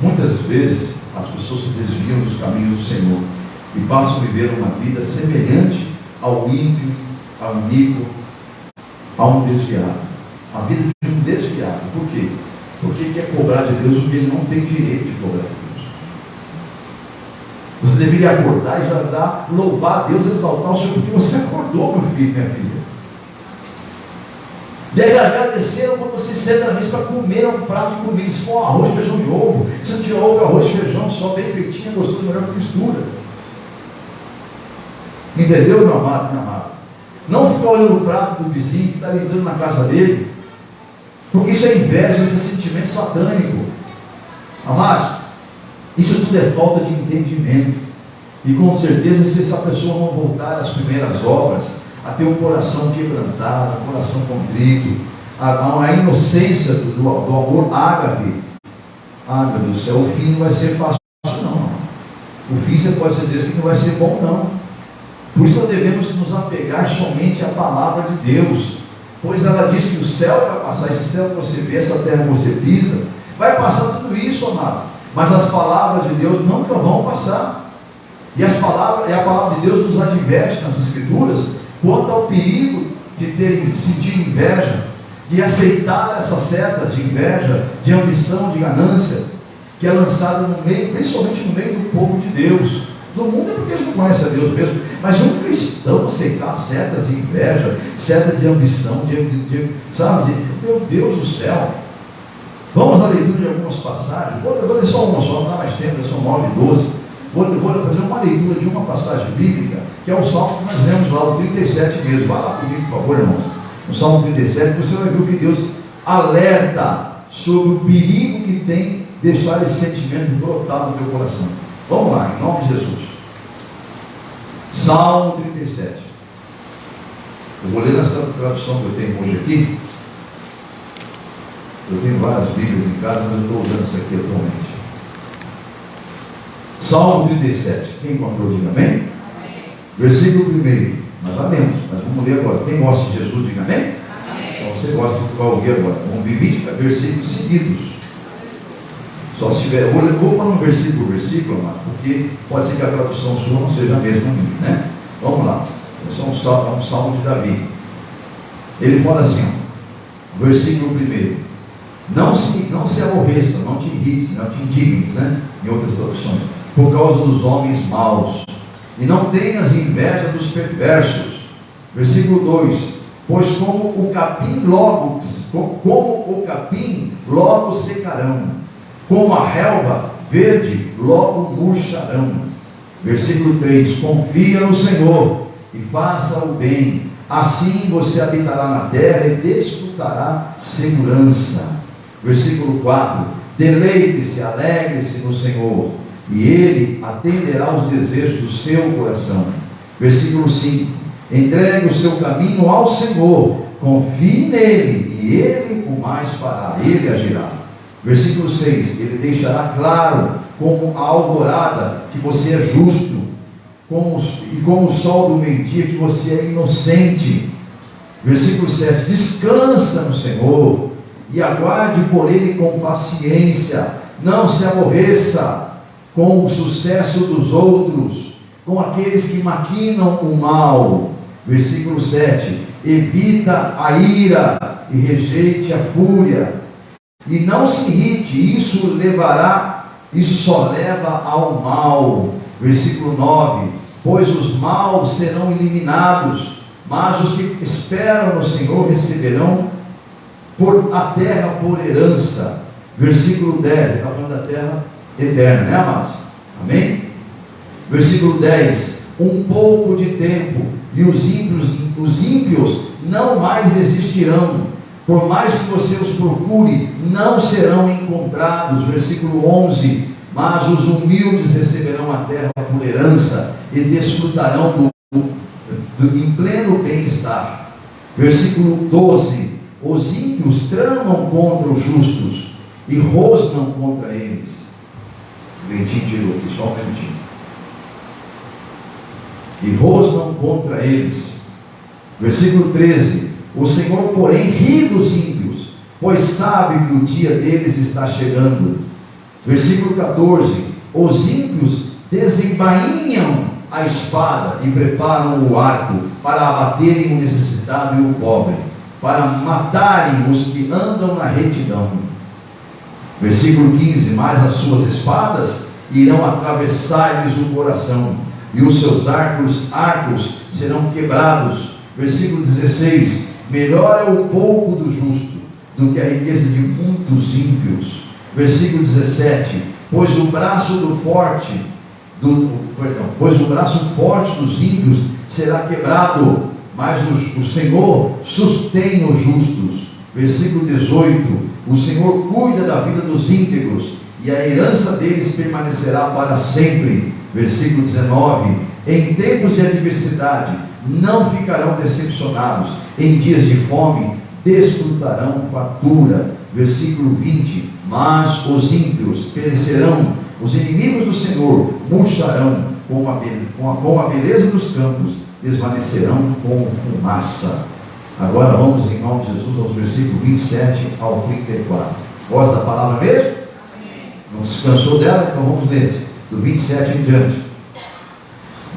S1: muitas vezes as pessoas se desviam dos caminhos do Senhor e passam a viver uma vida semelhante ao ímpio, ao iníquo, a um desviado. A vida de um desviado. Por quê? Porque quer cobrar de Deus o que ele não tem direito de cobrar de Deus. Você deveria acordar e já louvar a Deus, exaltar o Senhor, porque você acordou, meu filho, minha filha. Deve agradecer quando você senta na mesa para comer um prato de comida. Se for arroz, feijão e ovo, se não tiver ovo, arroz, feijão, só bem feitinho, gostoso, melhor que mistura. Entendeu, meu amado, minha amada? Não ficar olhando o prato do vizinho que está entrando na casa dele, porque isso é inveja, isso é sentimento satânico. Amados, isso tudo é falta de entendimento. E com certeza, se essa pessoa não voltar às primeiras obras, a ter um coração quebrantado, um coração contrito, a inocência do amor ágape, meu Deus do céu, o fim não vai ser fácil não. O fim, você pode certeza que não vai ser bom não. Por isso nós devemos nos apegar somente à palavra de Deus, pois ela diz que o céu vai passar, esse céu que você vê, essa terra que você pisa, vai passar tudo isso, amado. Mas as palavras de Deus nunca vão passar. E a palavra de Deus nos adverte nas Escrituras quanto ao perigo de sentir inveja, de aceitar essas setas de inveja, de ambição, de ganância, que é lançada no meio, principalmente no meio do povo de Deus. Do mundo é porque eles não conhecem a Deus mesmo, mas um cristão aceitar setas de inveja, setas de ambição, sabe? Meu Deus do céu. Vamos à leitura de algumas passagens. Vou ler só uma só, não dá mais tempo, são 9 e 12. Vou fazer uma leitura de uma passagem bíblica, que é o Salmo que nós lemos lá, o 37 mesmo. Vai lá comigo, por favor, irmãos. No Salmo 37, você vai ver o que Deus alerta sobre o perigo que tem deixar esse sentimento brotar no teu coração. Vamos lá, em nome de Jesus. Salmo 37. Eu vou ler nessa tradução que eu tenho hoje aqui. Eu tenho várias Bíblias em casa, mas eu estou usando essa aqui atualmente. Salmo 37. Quem encontrou, diga amém? Amém. Versículo 1. Nós já lemos, mas vamos ler agora. Quem gosta de Jesus, diga amém? Amém. Então você gosta de ouvir agora. Vamos ver 20 versículos seguidos. Só se tiver, vou falar um versículo por versículo, amado, porque pode ser que a tradução sua não seja a mesma, né? Vamos lá. Esse é um salmo de Davi. Ele fala assim, ó, versículo 1. Não se aborreça, não te irrites, não te indignes, né? Em outras traduções, por causa dos homens maus, e não tenhas inveja dos perversos. Versículo 2: pois como o capim logo secarão, como a relva verde logo murcharão. Versículo 3: confia no Senhor e faça o bem, assim você habitará na terra e desfrutará segurança. Versículo 4: deleite-se, alegre-se no Senhor, e Ele atenderá aos desejos do seu coração. Versículo 5: entregue o seu caminho ao Senhor, confie nele, e Ele o mais fará, Ele agirá. Versículo 6: ele deixará claro, como a alvorada, que você é justo, e como o sol do meio-dia, que você é inocente. Versículo 7: descansa no Senhor, e aguarde por Ele com paciência, não se aborreça com o sucesso dos outros, com aqueles que maquinam o mal. Versículo 7: evita a ira e rejeite a fúria, e não se irrite, isso só leva ao mal. Versículo 9: pois os maus serão eliminados, mas os que esperam no Senhor receberão a terra por herança. Versículo 10, ele está falando da terra eterna, né, amados? Amém? Versículo 10: um pouco de tempo, e os ímpios não mais existirão, por mais que você os procure, não serão encontrados. Versículo 11: mas os humildes receberão a terra por herança, e desfrutarão em pleno bem-estar. Versículo 12: os ímpios tramam contra os justos, e rosnam contra eles. O ventinho tirou aqui, só um minutinho. E rosnam contra eles. Versículo 13: o Senhor, porém, ri dos ímpios, pois sabe que o dia deles está chegando. Versículo 14: os ímpios desembainham a espada e preparam o arco para abaterem o necessitado e o pobre, para matarem os que andam na retidão. Versículo 15: mas as suas espadas irão atravessar-lhes o coração, e os seus arcos serão quebrados. Versículo 16: melhor é o pouco do justo do que a riqueza de muitos ímpios. Versículo 17: pois o braço forte dos ímpios será quebrado, mas o Senhor sustém os justos. Versículo 18: o Senhor cuida da vida dos íntegros, e a herança deles permanecerá para sempre. Versículo 19: em tempos de adversidade não ficarão decepcionados, em dias de fome desfrutarão fartura. Versículo 20: mas os ímpios perecerão, os inimigos do Senhor murcharão, com a beleza dos campos desvanecerão como fumaça. Agora vamos, em nome de Jesus, aos versículos 27 ao 34. Gosta da palavra mesmo? Não se cansou dela? Então vamos ler do 27 em diante.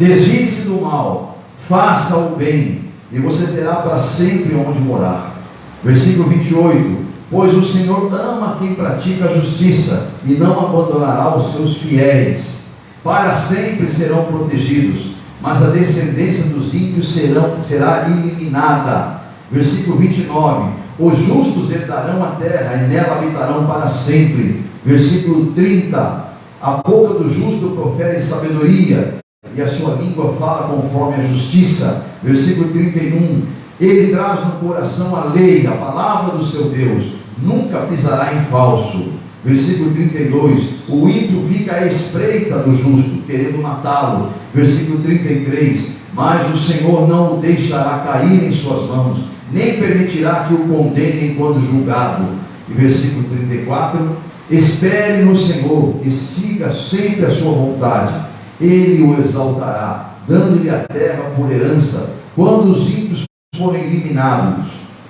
S1: Desvie-se do mal, faça o bem, e você terá para sempre onde morar. Versículo 28: pois o Senhor ama quem pratica a justiça, e não abandonará os seus fiéis. Para sempre serão protegidos, mas a descendência dos ímpios será eliminada. Versículo 29: os justos herdarão a terra, e nela habitarão para sempre. Versículo 30: a boca do justo profere sabedoria, e a sua língua fala conforme a justiça. Versículo 31: ele traz no coração a lei, a palavra do seu Deus, nunca pisará em falso. Versículo 32: o ímpio fica à espreita do justo, querendo matá-lo. Versículo 33: mas o Senhor não o deixará cair em suas mãos, nem permitirá que o condenem quando julgado. E versículo 34: espere no Senhor e siga sempre a sua vontade, Ele o exaltará, dando-lhe a terra por herança. Quando os ímpios forem eliminados,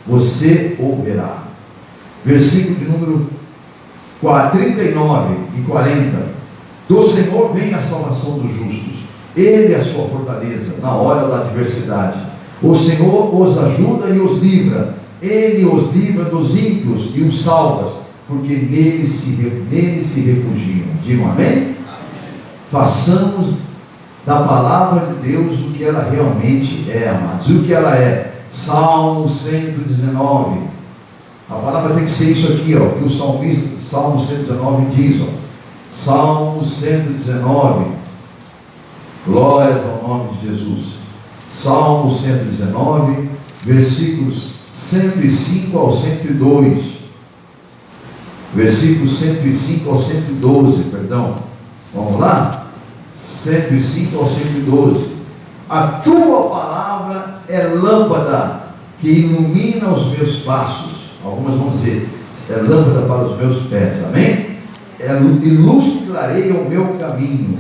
S1: você o verá. Versículo de número 39 e 40: do Senhor vem a salvação dos justos, Ele é a sua fortaleza na hora da adversidade. O Senhor os ajuda e os livra, Ele os livra dos ímpios e os salva, porque nele se refugiam. Digam amém? Amém. Façamos da palavra de Deus o que ela realmente é, amados. E o que ela é? Salmo 119. A palavra tem que ser isso aqui, ó, que o salmista, Salmo 119 diz, ó. Salmo 119. Glórias ao nome de Jesus. Salmo 119, versículos 105 ao 102. Versículos 105 ao 112, perdão. Vamos lá? 105 ao 112. A tua palavra é lâmpada que ilumina os meus passos. Algumas vão dizer, é lâmpada para os meus pés. Amém? É luz que clareia o meu caminho.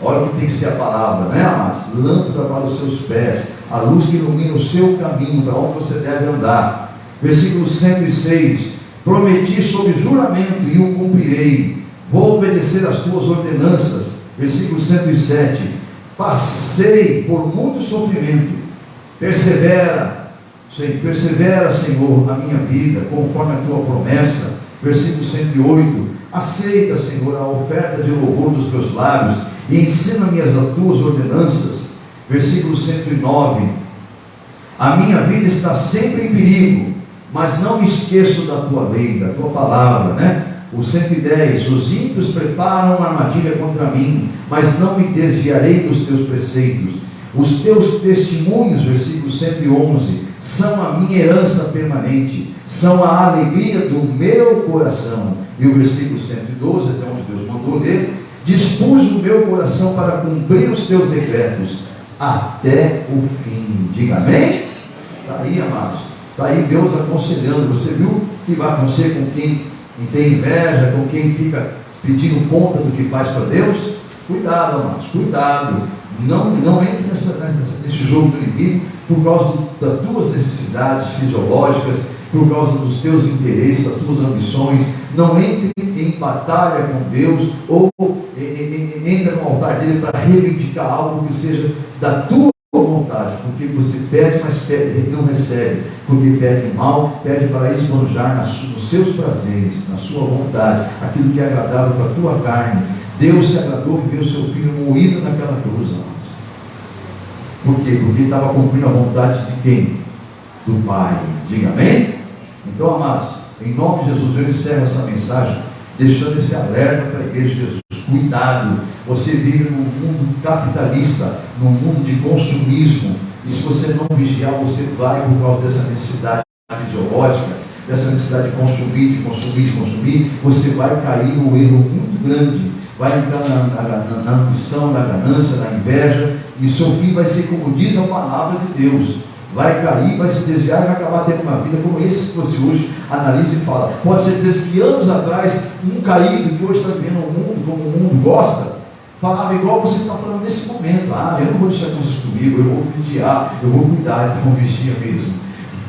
S1: Olha o que tem que ser a palavra, né, amados? Lâmpada para os seus pés, a luz que ilumina o seu caminho, para onde você deve andar. Versículo 106: prometi sob juramento e o cumprirei, vou obedecer às tuas ordenanças. Versículo 107: passei por muito sofrimento, persevera, Senhor, a minha vida, conforme a tua promessa. Versículo 108: aceita, Senhor, a oferta de louvor dos teus lábios, e ensina-me as tuas ordenanças. Versículo 109: a minha vida está sempre em perigo, mas não me esqueço da tua lei, da tua palavra, né? O 110: os ímpios preparam uma armadilha contra mim, mas não me desviarei dos teus preceitos. Os teus testemunhos, versículo 111, são a minha herança permanente, são a alegria do meu coração. E o versículo 112, até onde Deus mandou ler: dispus o meu coração para cumprir os teus decretos até o fim. Diga amém? Está aí, amados. Está aí Deus aconselhando. Você viu o que vai acontecer com quem tem inveja, com quem fica pedindo conta do que faz para Deus? Cuidado, amados, cuidado. Não entre nesse jogo do inimigo por causa das tuas necessidades fisiológicas, por causa dos teus interesses, das tuas ambições. Não entre em batalha com Deus, ou entra no altar dele para reivindicar algo que seja da tua vontade, porque você pede, mas não recebe, porque pede mal, pede para esbanjar nos seus prazeres, na sua vontade, aquilo que é agradável para a tua carne. Deus se agradou em ver o seu filho moído naquela cruz, amados. Por quê? Porque ele estava cumprindo a vontade de quem? Do Pai. Diga amém? Então, amados, em nome de Jesus, eu encerro essa mensagem deixando esse alerta para a igreja de Jesus. Cuidado, você vive num mundo capitalista, num mundo de consumismo, e se você não vigiar, você vai, por causa dessa necessidade fisiológica, dessa necessidade de consumir, você vai cair num erro muito grande, vai entrar na ambição, na ganância, na inveja, e seu fim vai ser como diz a palavra de Deus. Vai cair, vai se desviar e vai acabar tendo uma vida como esse que você hoje analisa e fala. Pode ser que anos atrás, um caído que hoje está vivendo o mundo como o mundo gosta, falava igual você está falando nesse momento. Eu não vou deixar isso comigo, eu vou vigiar, eu vou cuidar. Então vigia mesmo,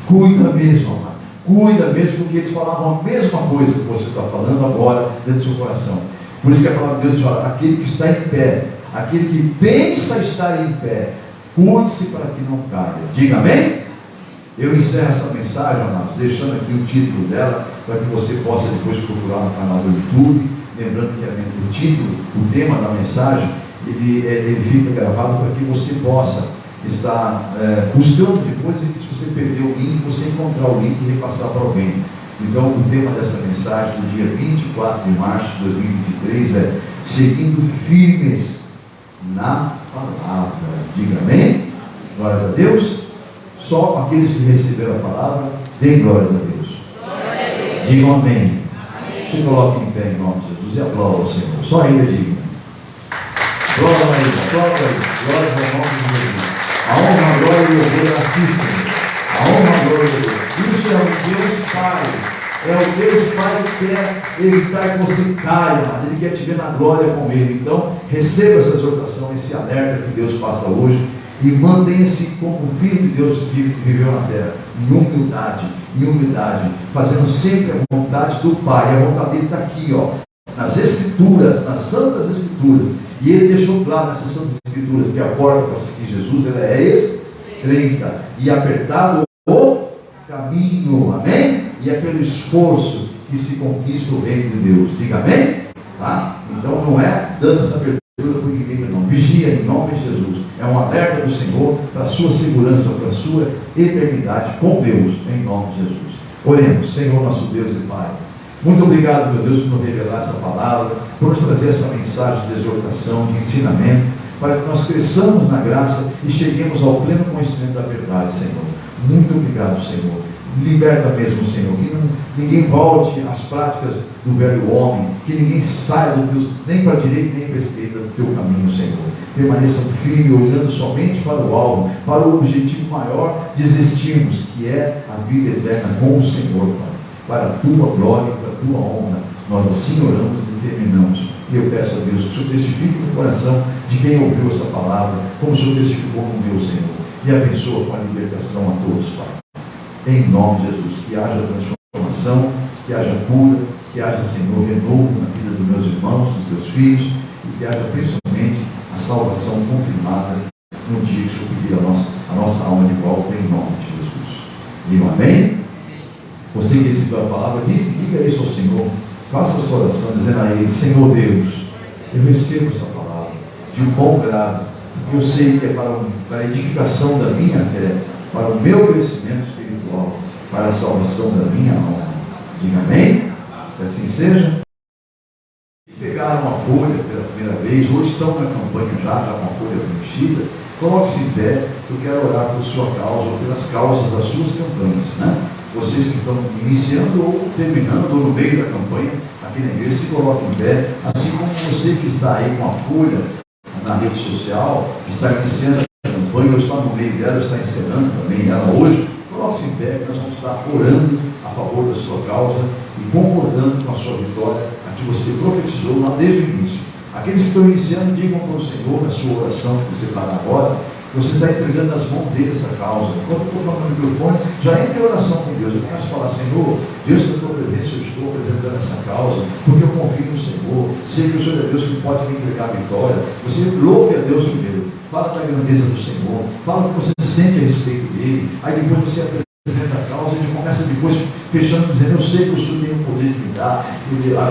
S1: cuida mesmo, amado. Cuida mesmo, porque eles falavam a mesma coisa que você está falando agora dentro do seu coração. Por isso que a palavra de Deus diz: olha, aquele que está em pé, aquele que pensa estar em pé, cuide-se para que não caia. Diga amém? Eu encerro essa mensagem, amados, deixando aqui o título dela, para que você possa depois procurar no canal do YouTube. Lembrando que o título, o tema da mensagem, ele fica gravado para que você possa estar buscando depois, e se você perder o link, você encontrar o link e repassar para alguém. Então, o tema dessa mensagem do dia 24 de março de 2023 é seguindo firmes na palavra. Diga amém? Glórias a Deus. Só aqueles que receberam a palavra, deem glórias a Deus. Digam amém. Se coloque em pé em nome de Jesus e aplauda ao Senhor. Só ainda diga. Glória a Ele, glória a Ele, glória ao nome de Jesus. A honra, a glória e o louvor é aqui, Senhor. A honra, a glória e o louvor. Isso é o Deus Pai. É o Deus Pai que quer evitar que você caia, mas Ele quer te ver na glória com Ele. Então, receba essa exortação, esse alerta que Deus passa hoje. E mantenha-se como o Filho de Deus que viveu na terra, em humildade, fazendo sempre a vontade do Pai. A vontade dele está aqui, ó, nas Escrituras, nas Santas Escrituras. E ele deixou claro nessas Santas Escrituras que a porta para seguir Jesus ela é estreita e apertado o caminho, amém? E é pelo esforço que se conquista o reino de Deus. Diga amém? Tá? Então não é dando essa abertura por ninguém, não. Vigia em nome de Jesus. É um alerta do Senhor para a sua segurança, para a sua eternidade com Deus, em nome de Jesus. Oremos. Senhor nosso Deus e Pai, muito obrigado, meu Deus, por nos revelar essa palavra, por nos trazer essa mensagem de exortação, de ensinamento, para que nós cresçamos na graça e cheguemos ao pleno conhecimento da verdade, Senhor. Muito obrigado, Senhor. Liberta mesmo, Senhor, que ninguém volte às práticas do velho homem, que ninguém saia nem para a direita nem para a esquerda do teu caminho, Senhor. Permaneçam firmes, olhando somente para o alvo, para o objetivo maior de existirmos, que é a vida eterna com o Senhor, Pai. Para a tua glória, para a tua honra, nós assim oramos e terminamos. E eu peço a Deus que o Senhor testifique no coração de quem ouviu essa palavra, como o Senhor testificou no meu, Senhor, e abençoa com a libertação a todos, Pai. Em nome de Jesus, que haja transformação, que haja cura, que haja, Senhor, renovo na vida dos meus irmãos, dos teus filhos, e que haja principalmente a salvação confirmada no dia que o Senhor pedir a nossa alma de volta, em nome de Jesus. Diga amém? Você que recebeu a palavra, diga isso ao Senhor, faça essa oração dizendo a Ele: Senhor Deus, eu recebo essa palavra de um bom grado, porque eu sei que é para a edificação da minha fé, para o meu crescimento espiritual, para a salvação da minha alma. Diga amém? Que assim seja. Pegaram uma folha pela primeira vez, hoje estão na campanha já com a folha preenchida, coloque-se em pé. Eu quero orar por sua causa, ou pelas causas das suas campanhas, né? Vocês que estão iniciando ou terminando, ou no meio da campanha, aqui na igreja, se coloque em pé, assim como você que está aí com a folha na rede social, está iniciando a campanha, ou está no meio dela, ou está encerrando também ela hoje, coloque-se em pé, que nós vamos estar orando a favor da sua causa e concordando com a sua vitória, a que você profetizou lá desde o início. Aqueles que estão iniciando, digam para o Senhor, na sua oração que você fará agora, você está entregando nas mãos dele essa causa. Enquanto eu estou falando no microfone, já entre em oração com Deus. Eu começo a falar: Senhor, Deus, na tua presença eu estou apresentando essa causa, porque eu confio no Senhor, sei que o Senhor é Deus que pode me entregar a vitória. Você louve a Deus primeiro, fala da grandeza do Senhor, fala o que você sente a respeito dele, aí depois você apresenta a causa e começa depois fechando dizendo: eu sei que o Senhor tem o poder de me dar,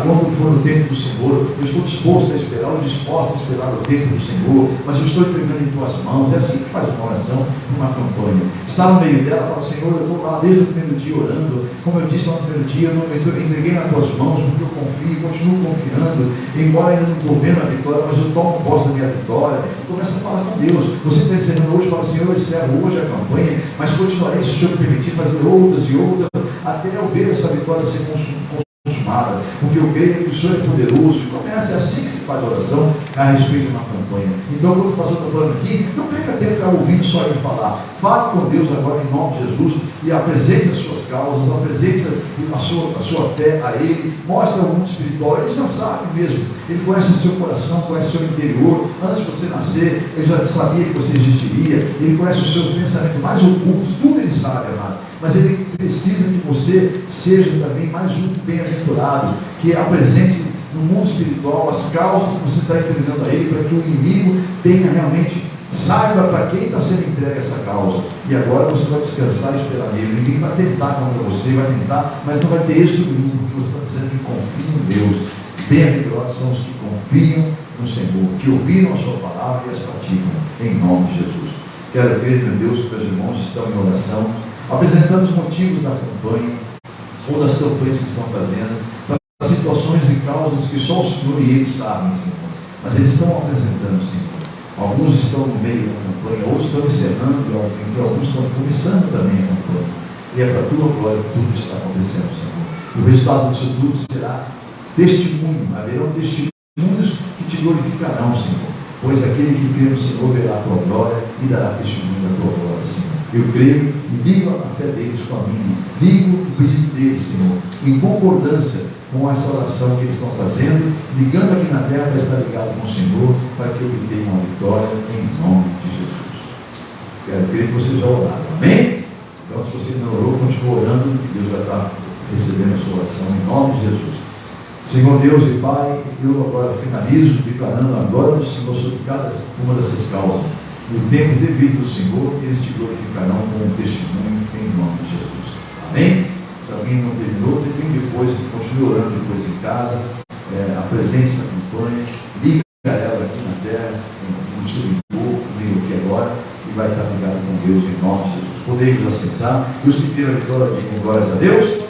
S1: quando for o tempo do Senhor, eu estou disposto a esperar, ou disposto a esperar o tempo do Senhor, mas eu estou entregando em tuas mãos. É assim que faz uma oração, uma campanha. Está no meio dela, fala: Senhor, eu estou lá desde o primeiro dia orando, como eu disse lá no primeiro dia, eu entreguei nas tuas mãos, porque eu confio, continuo confiando, embora ainda não estou vendo a vitória, mas eu tomo posse da minha vitória. E começa a falar com Deus. Você está encerrando hoje, fala: Senhor, eu encerro hoje a campanha, mas continuarei, se o Senhor me permitir, fazer outras e outras, até eu ver essa vitória ser consumada, porque eu creio que o Senhor é poderoso. E começa, é assim que se faz oração a respeito de uma campanha. Então, quando o pastor está falando aqui, não perca tempo para ouvir só ele falar. Fale com Deus agora em nome de Jesus e apresente as suas causas, apresente a sua fé a Ele, mostra o mundo espiritual. Ele já sabe mesmo, Ele conhece o seu coração, conhece o seu interior. Antes de você nascer, Ele já sabia que você existiria, Ele conhece os seus pensamentos mais ocultos, tudo Ele sabe, amado. Mas Ele precisa que você seja também mais um bem-aventurado, que apresente no mundo espiritual, as causas que você está entregando a Ele, para que o inimigo tenha realmente, saiba para quem está sendo entregue essa causa. E agora você vai descansar e esperar nele. Ninguém vai tentar contra você, vai tentar, mas não vai ter êxito nenhum, porque você está dizendo que confia em Deus. Bem-aventurados são os que confiam no Senhor, que ouviram a sua palavra e as praticam, em nome de Jesus. Quero crer, meu Deus, que meus irmãos estão em oração, apresentando os motivos da campanha, ou das campanhas que estão fazendo, das situações e causas que só o Senhor e eles sabem, Senhor. Mas eles estão apresentando, Senhor. Alguns estão no meio da campanha, outros estão encerrando, e alguns estão começando também a campanha. E é para a tua glória que tudo está acontecendo, Senhor. E o resultado disso tudo será testemunho, haverão testemunhos que te glorificarão, Senhor. Pois aquele que crê no Senhor verá a tua glória e dará testemunho da tua glória, Senhor. Eu creio e ligo a fé deles com a minha, ligo o pedido deles, Senhor, em concordância com essa oração que eles estão fazendo, ligando aqui na terra para estar ligado com o Senhor, para que eu obtenha uma vitória em nome de Jesus. Quero crer que vocês já oraram, amém? Então, se você não orou, continue orando, que Deus já está recebendo a sua oração em nome de Jesus. Senhor Deus e Pai, eu agora finalizo declarando a glória do Senhor sobre cada uma dessas causas. No tempo devido do Senhor, eles te glorificarão com um testemunho em nome de Jesus. Amém? Se alguém não terminou, termine depois, continue orando depois em casa, apresente essa campanha, liga ela aqui na terra, no seu entorno, comigo aqui agora, e vai estar ligado com Deus em nome de Jesus. Podemos aceitar, e os que queiram a vitória, digam glórias a Deus.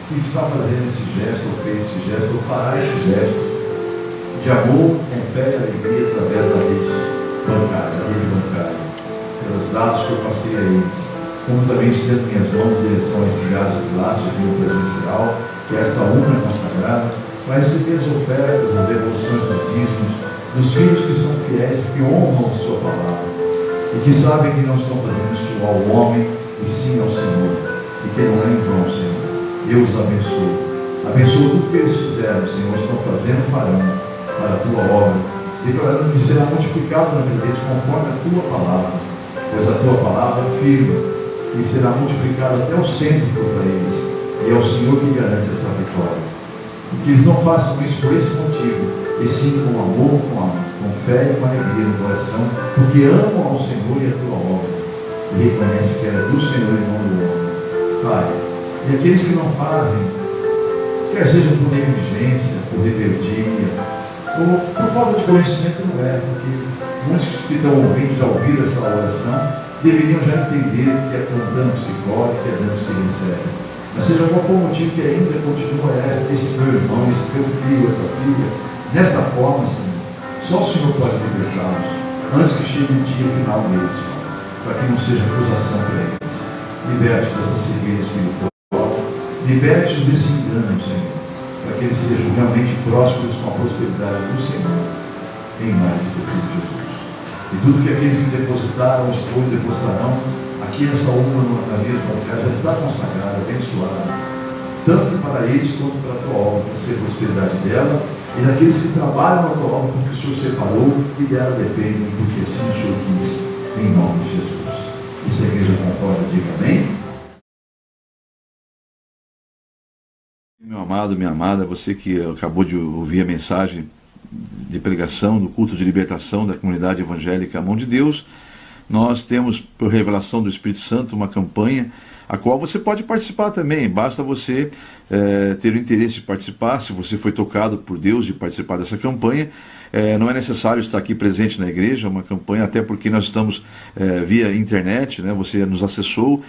S1: que está fazendo esse gesto, ou fez esse gesto, ou fará esse gesto de amor, com fé e alegria através da rede bancária, pelos dados que eu passei a eles, como também estendo minhas mãos em direção a esse gás filácio de presencial, que é esta urna consagrada, vai receber as ofertas, as devoluções dos dízimos, dos filhos que são fiéis, que honram a sua palavra, e que sabem que não estão fazendo isso ao homem, e sim ao Senhor, e que não é em vão, Senhor. Eu os abençoo. Abençoo tudo que eles fizeram, Senhor, estão fazendo, farão, para a tua obra, declarando que será multiplicado na vida deles conforme a tua palavra, pois a tua palavra afirma que será multiplicado até o centro para eles, e é o Senhor que garante essa vitória. E que eles não façam isso por esse motivo, e sim com amor, com fé e com alegria no coração, porque amam ao Senhor e a tua obra, e reconhecem que ela é do Senhor e não do homem. Pai, e aqueles que não fazem, quer seja por negligência, por rebeldia, ou por falta de conhecimento, não é, porque muitos que estão ouvindo, já ouviram essa oração, deveriam já entender que é plantando que se colhe, que é dando que se recebe. Mas seja qual for o motivo que ainda continua esse meu irmão, esse teu filho, a tua filha, desta forma, Senhor, só o Senhor pode libertá-los, antes que chegue o dia final deles, Senhor, para que não seja acusação para eles. Liberte dessa cegueira espiritual, liberte-os desse engano, Senhor, para que eles sejam realmente prósperos com a prosperidade do Senhor, em nome do Filho de Jesus. E tudo que aqueles que depositaram, ou depositarão, aqui nessa urna, na via bancária, já está consagrada, abençoada, tanto para eles quanto para a tua obra, para ser a prosperidade dela, e daqueles que trabalham na tua obra, porque o Senhor separou e dela dependem, porque assim o Senhor quis, em nome de Jesus. E se a igreja concorda, diga amém. Meu amado, minha amada, você que acabou de ouvir a mensagem de pregação do culto de libertação da comunidade evangélica A Mão de Deus, nós temos, por revelação do Espírito Santo, uma campanha a qual você pode participar também. Basta você ter o interesse de participar. Se você foi tocado por Deus de participar dessa campanha, não é necessário estar aqui presente na igreja. É uma campanha, até porque nós estamos via internet, né? Você nos acessou,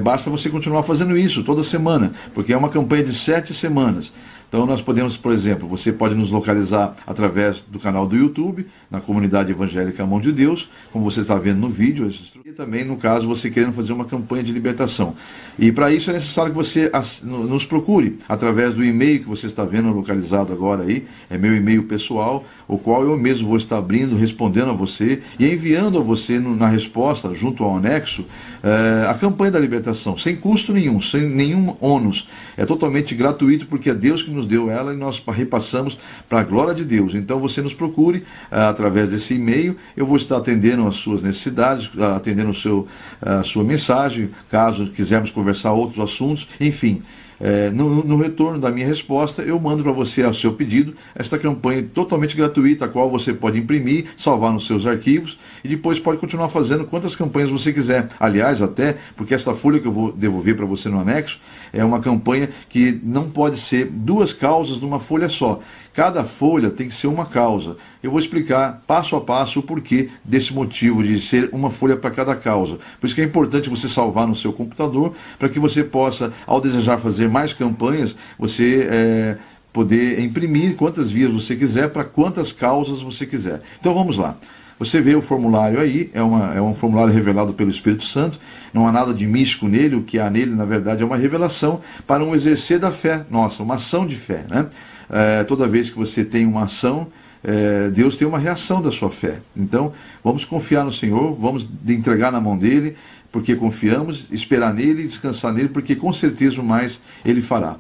S1: basta você continuar fazendo isso toda semana, porque é uma campanha de 7 semanas. Então nós podemos, por exemplo, você pode nos localizar através do canal do YouTube, na comunidade evangélica A Mão de Deus, como você está vendo no vídeo, e também no caso você querendo fazer uma campanha de libertação. E para isso é necessário que você nos procure através do e-mail que você está vendo localizado agora aí, é meu e-mail pessoal, o qual eu mesmo vou estar abrindo, respondendo a você e enviando a você na resposta, junto ao anexo, a campanha da libertação, sem custo nenhum, sem nenhum ônus. É totalmente gratuito, porque é Deus que nos deu ela e nós repassamos para a glória de Deus. Então você nos procure através desse e-mail, eu vou estar atendendo as suas necessidades, atendendo a sua mensagem, caso quisermos conversar outros assuntos, enfim. No retorno da minha resposta, eu mando para você, ao seu pedido, esta campanha totalmente gratuita, a qual você pode imprimir, salvar nos seus arquivos e depois pode continuar fazendo quantas campanhas você quiser. Aliás, até porque esta folha que eu vou devolver para você no anexo é uma campanha que não pode ser 2 causas numa folha só. Cada folha tem que ser uma causa. Eu vou explicar passo a passo o porquê desse motivo de ser uma folha para cada causa. Por isso que é importante você salvar no seu computador, para que você possa, ao desejar fazer mais campanhas, você poder imprimir quantas vias você quiser, para quantas causas você quiser. Então vamos lá. Você vê o formulário aí, é um formulário revelado pelo Espírito Santo, não há nada de místico nele, o que há nele, na verdade, é uma revelação para um exercer da fé nossa, uma ação de fé, né? Toda vez que você tem uma ação, Deus tem uma reação da sua fé. Então, vamos confiar no Senhor, vamos entregar na mão dele, porque confiamos, esperar nele, descansar nele, porque com certeza o mais ele fará.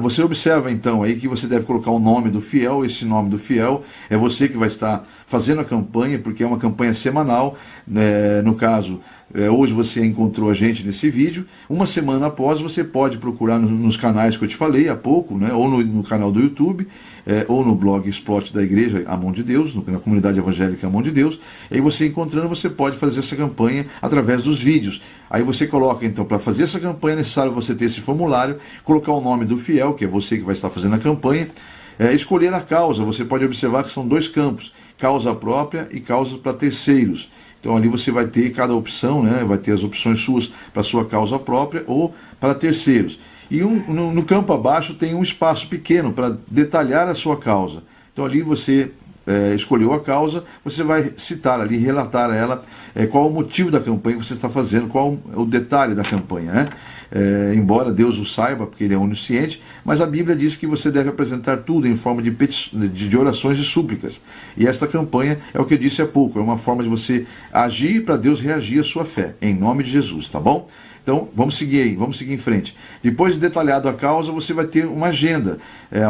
S1: Você observa então aí que você deve colocar o nome do fiel. Esse nome do fiel é você que vai estar fazendo a campanha, porque é uma campanha semanal. No caso, hoje você encontrou a gente nesse vídeo. Uma semana após, você pode procurar nos canais que eu te falei há pouco, né? Ou no canal do YouTube, ou no blog Explode da Igreja A Mão de Deus, na comunidade evangélica A Mão de Deus. E aí você encontrando, você pode fazer essa campanha através dos vídeos. Aí você coloca, então, para fazer essa campanha é necessário você ter esse formulário, colocar o nome do fiel, que é você que vai estar fazendo a campanha, escolher a causa. Você pode observar que são 2 campos, causa própria e causa para terceiros. Então ali você vai ter cada opção, né? Vai ter as opções suas para sua causa própria ou para terceiros.
S2: E no campo abaixo tem um espaço pequeno para detalhar a sua causa. Então ali você escolheu a causa, você vai citar ali, relatar a ela qual o motivo da campanha que você está fazendo, qual o detalhe da campanha, né? Embora Deus o saiba, porque Ele é onisciente, mas a Bíblia diz que você deve apresentar tudo em forma de orações e súplicas. E esta campanha é o que eu disse há pouco, é uma forma de você agir para Deus reagir à sua fé, em nome de Jesus, tá bom? Então, vamos seguir aí, vamos seguir em frente. Depois de detalhado a causa, você vai ter uma agenda,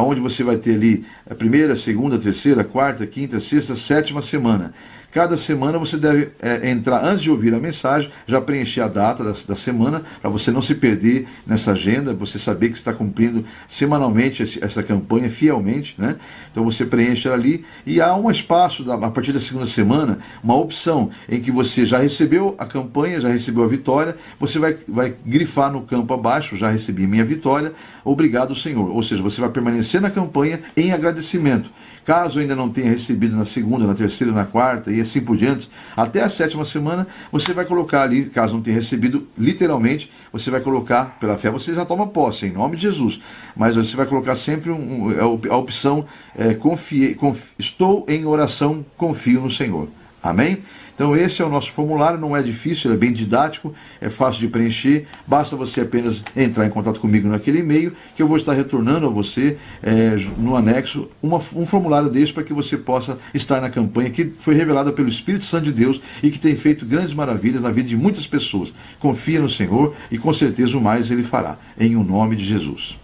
S2: onde você vai ter ali a primeira, segunda, terceira, quarta, quinta, sexta, sétima semana. Cada semana você deve entrar, antes de ouvir a mensagem, já preencher a data da semana, para você não se perder nessa agenda, você saber que está cumprindo semanalmente essa campanha fielmente, né? Então você preenche ali e há um espaço, a partir da segunda semana, uma opção em que você já recebeu a campanha, já recebeu a vitória, você vai grifar no campo abaixo, já recebi minha vitória, obrigado Senhor. Ou seja, você vai permanecer na campanha em agradecimento. Caso ainda não tenha recebido na segunda, na terceira, na quarta e assim por diante, até a sétima semana, você vai colocar ali, caso não tenha recebido, literalmente, você vai colocar, pela fé, você já toma posse, em nome de Jesus. Mas você vai colocar sempre a opção, estou em oração, confio no Senhor. Amém? Então esse é o nosso formulário, não é difícil, ele é bem didático, é fácil de preencher, basta você apenas entrar em contato comigo naquele e-mail, que eu vou estar retornando a você, no anexo, um formulário desse para que você possa estar na campanha que foi revelada pelo Espírito Santo de Deus e que tem feito grandes maravilhas na vida de muitas pessoas. Confia no Senhor e com certeza o mais Ele fará, em o nome de Jesus.